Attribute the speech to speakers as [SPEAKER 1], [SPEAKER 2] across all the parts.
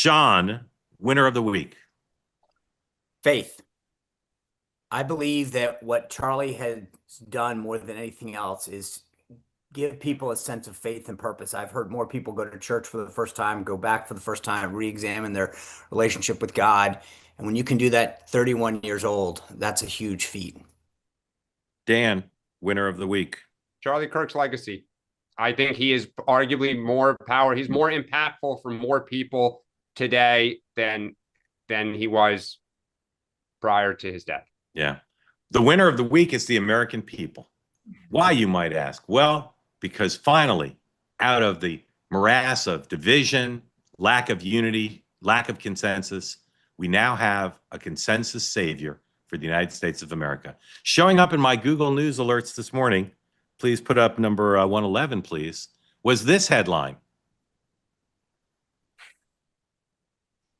[SPEAKER 1] Sean, winner of the week.
[SPEAKER 2] Faith. I believe that what Charlie has done more than anything else is give people a sense of faith and purpose. I've heard more people go to church for the first time, go back for the first time, re-examine their relationship with God. And when you can do that 31 years old, that's a huge feat.
[SPEAKER 1] Dan, winner of the week.
[SPEAKER 3] Charlie Kirk's legacy. I think he is arguably more power. He's more impactful for more people today than he was prior to his death.
[SPEAKER 1] Yeah. The winner of the week is the American people. Why, you might ask? Well, because finally, out of the morass of division, lack of unity, lack of consensus, we now have a consensus savior for the United States of America. Showing up in my Google News alerts this morning, please put up number 111, please, was this headline.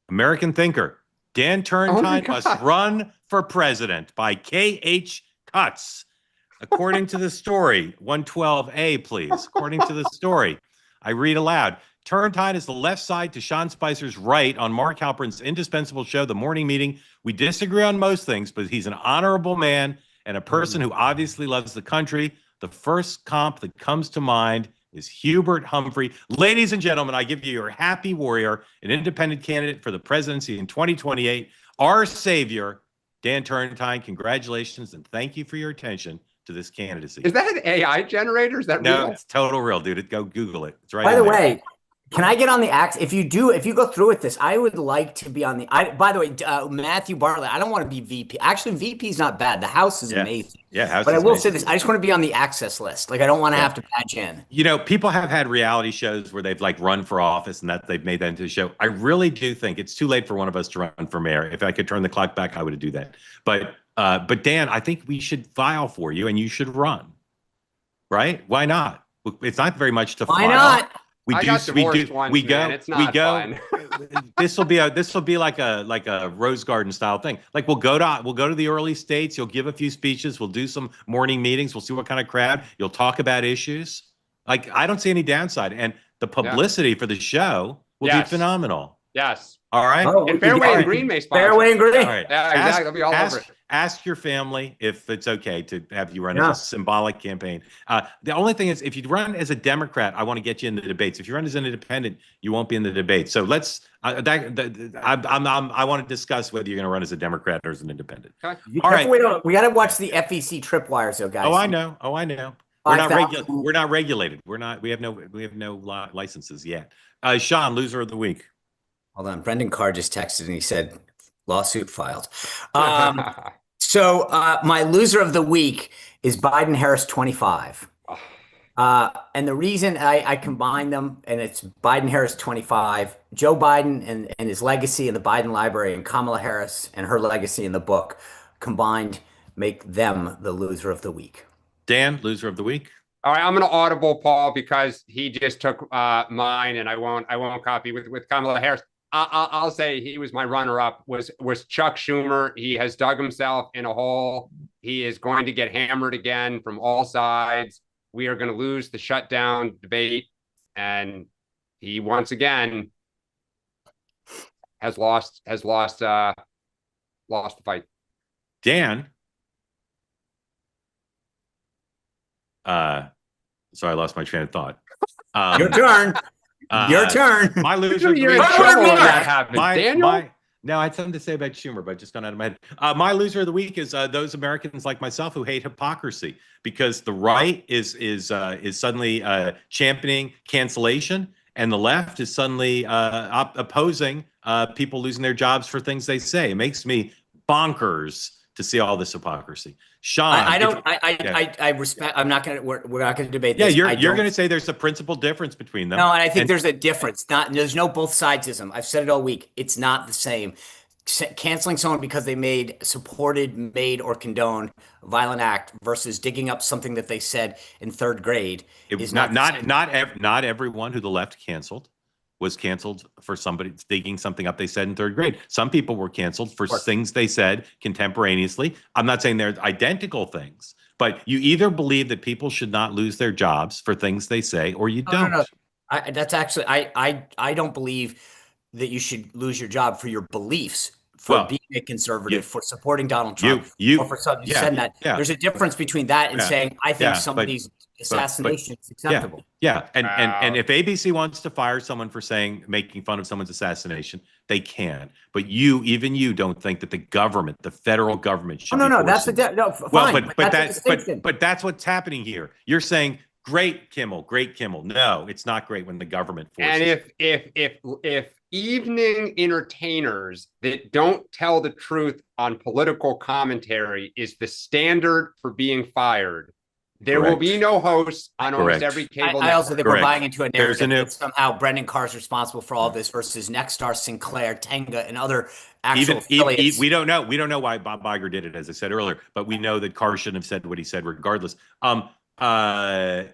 [SPEAKER 1] American thinker, Dan Turntine must run for president by K.H. Cutts. According to the story, 112A, please. According to the story, I read aloud. Turntine is the left side to Sean Spicer's right on Mark Halperin's indispensable show, The Morning Meeting. We disagree on most things, but he's an honorable man and a person who obviously loves the country. The first comp that comes to mind is Hubert Humphrey. Ladies and gentlemen, I give you your happy warrior, an independent candidate for the presidency in 2028, our savior, Dan Turntine. Congratulations, and thank you for your attention to this candidacy.
[SPEAKER 3] Is that an AI generator? Is that
[SPEAKER 1] no,
[SPEAKER 3] real?
[SPEAKER 1] It's total real, dude. Go Google it. It's right.
[SPEAKER 2] By the way, can I get on the axe? If you go through with this, I would like to be on the. By the way, Matthew Bartlett, I don't want to be VP. Actually, VP is not bad. The House is amazing.
[SPEAKER 1] Yeah, House.
[SPEAKER 2] But I will say this: I just want to be on the access list. Like, I don't want to have to badge in.
[SPEAKER 1] You know, people have had reality shows where they've like run for office and that they've made that into a show. I really do think it's too late for one of us to run for mayor. If I could turn the clock back, I would do that. But Dan, I think we should file for you and you should run. Right? Why not? It's not very much to file.
[SPEAKER 2] Why not?
[SPEAKER 3] I got divorced once, man. It's not fun.
[SPEAKER 1] This will be like a Rose Garden style thing. Like we'll go to the early states. You'll give a few speeches. We'll do some morning meetings. We'll see what kind of crowd. You'll talk about issues. Like I don't see any downside, and the publicity for the show will be phenomenal.
[SPEAKER 3] Yes.
[SPEAKER 1] All right.
[SPEAKER 3] Oh, and Fairway and Green may sponsor.
[SPEAKER 2] Fairway and Green.
[SPEAKER 1] All right.
[SPEAKER 3] Yeah, exactly. They'll be all over it.
[SPEAKER 1] Ask your family if it's okay to have you run as a symbolic campaign. The only thing is, if you run as a Democrat, I want to get you in the debates. If you run as an independent, you won't be in the debate. So let's. I want to discuss whether you're going to run as a Democrat or as an independent.
[SPEAKER 3] Okay.
[SPEAKER 1] All right.
[SPEAKER 2] We got to watch the FEC tripwires, though, guys.
[SPEAKER 1] Oh, I know. We're not regulated. We have no licenses yet. Sean, loser of the week.
[SPEAKER 2] Hold on. Brendan Carr just texted and he said, lawsuit filed. So my loser of the week is Biden-Harris 25. And the reason I combine them, and it's Biden-Harris 25, Joe Biden and his legacy in the Biden Library, and Kamala Harris and her legacy in the book combined make them the loser of the week.
[SPEAKER 1] Dan, loser of the week.
[SPEAKER 3] All right, I'm going to audible Paul because he just took mine, and I won't copy with Kamala Harris. I'll say he was my runner-up. Was Chuck Schumer? He has dug himself in a hole. He is going to get hammered again from all sides. We are going to lose the shutdown debate, and he once again has lost the fight.
[SPEAKER 1] Dan. Sorry, I lost my train of thought.
[SPEAKER 2] Your turn. Your turn.
[SPEAKER 1] My loser. No, I had something to say about Schumer, but it just gone out of my head. My loser of the week is those Americans like myself who hate hypocrisy, because the right is suddenly championing cancellation, and the left is suddenly opposing people losing their jobs for things they say. It makes me bonkers to see all this hypocrisy. Sean, I respect. I'm not gonna. We're not gonna debate this. Yeah, you're gonna say there's a principal difference between them.
[SPEAKER 2] No, and I think there's a difference. There's no both sidesism. I've said it all week. It's not the same. Canceling someone because they supported, made, or condoned a violent act versus digging up something that they said in third grade is
[SPEAKER 1] not everyone who the left canceled was canceled for somebody digging something up they said in third grade. Some people were canceled for things they said contemporaneously. I'm not saying they're identical things, but you either believe that people should not lose their jobs for things they say, or you don't.
[SPEAKER 2] That's actually, I don't believe that you should lose your job for your beliefs, for
[SPEAKER 1] Well,
[SPEAKER 2] being a conservative,
[SPEAKER 1] you-
[SPEAKER 2] for supporting Donald Trump,
[SPEAKER 1] you-
[SPEAKER 2] or for something
[SPEAKER 1] yeah,
[SPEAKER 2] said that.
[SPEAKER 1] yeah.
[SPEAKER 2] There's a difference between that and
[SPEAKER 1] Yeah,
[SPEAKER 2] saying, I think
[SPEAKER 1] yeah,
[SPEAKER 2] somebody's assassination is
[SPEAKER 1] Yeah,
[SPEAKER 2] acceptable.
[SPEAKER 1] yeah. And
[SPEAKER 3] Wow.
[SPEAKER 1] if ABC wants to fire someone for making fun of someone's assassination, they can. But even you don't think that the government, the federal government, should
[SPEAKER 2] Oh,
[SPEAKER 1] be
[SPEAKER 2] no, that's
[SPEAKER 1] forcing
[SPEAKER 2] no,
[SPEAKER 1] Well,
[SPEAKER 2] fine,
[SPEAKER 1] but
[SPEAKER 2] that's a distinction.
[SPEAKER 1] but that's what's happening here. You're saying great Kimmel. No, it's not great when the government forces.
[SPEAKER 3] And if evening entertainers that don't tell the truth on political commentary is the standard for being fired, there will
[SPEAKER 1] Correct.
[SPEAKER 3] be no hosts on almost
[SPEAKER 1] Correct.
[SPEAKER 3] every cable
[SPEAKER 2] I also
[SPEAKER 3] network.
[SPEAKER 2] think we're
[SPEAKER 1] Correct.
[SPEAKER 2] buying into a
[SPEAKER 1] There's a
[SPEAKER 2] narrative
[SPEAKER 1] new-
[SPEAKER 2] that somehow Brendan Carr's responsible for all this versus Nexstar, Sinclair, Tenga, and other actual affiliates.
[SPEAKER 1] We don't know. We don't know why Bob Iger did it, as I said earlier, but we know that Carr shouldn't have said what he said regardless.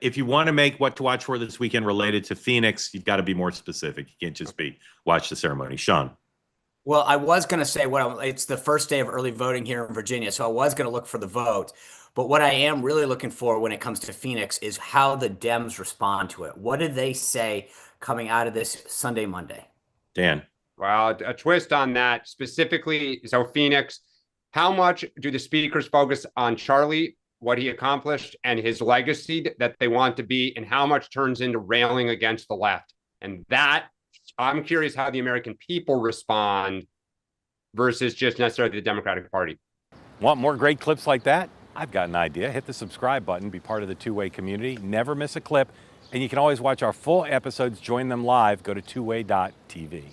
[SPEAKER 1] If you want to make what to watch for this weekend related to Phoenix, you've got to be more specific. You can't just watch the ceremony. Sean.
[SPEAKER 2] Well, I was going to say it's the first day of early voting here in Virginia, so I was going to look for the vote. But what I am really looking for when it comes to Phoenix is how the Dems respond to it. What did they say coming out of this Sunday, Monday?
[SPEAKER 1] Dan.
[SPEAKER 3] Well, a twist on that specifically. So Phoenix, how much do the speakers focus on Charlie, what he accomplished, and his legacy that they want to be, and how much turns into railing against the left? And that, I'm curious how the American people respond versus just necessarily the Democratic Party.
[SPEAKER 1] Want more great clips like that? I've got an idea. Hit the subscribe button, be part of the Two-Way community, never miss a clip, and you can always watch our full episodes, join them live, go to twoway.tv.